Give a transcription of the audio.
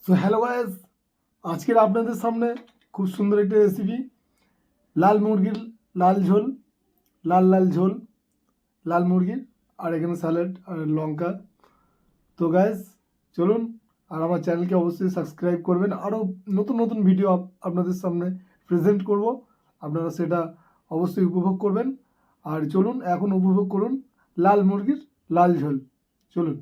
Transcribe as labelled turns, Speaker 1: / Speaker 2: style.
Speaker 1: So hello guys, আজকের আপনাদের সামনে খুব সুন্দর একটা রেসিপি, লাল মুরগির লাল ঝোল, লাল লাল ঝোল লাল মুরগির। আর এখানে স্যালাড আর লঙ্কা। তো গাইস চলুন, আর আমার চ্যানেলকে অবশ্যই সাবস্ক্রাইব করবেন। আরও নতুন নতুন ভিডিও আপনাদের সামনে প্রেজেন্ট করব, আপনারা সেটা অবশ্যই উপভোগ করবেন। আর চলুন এখন উপভোগ করুন লাল মুরগির লাল ঝোল। চলুন।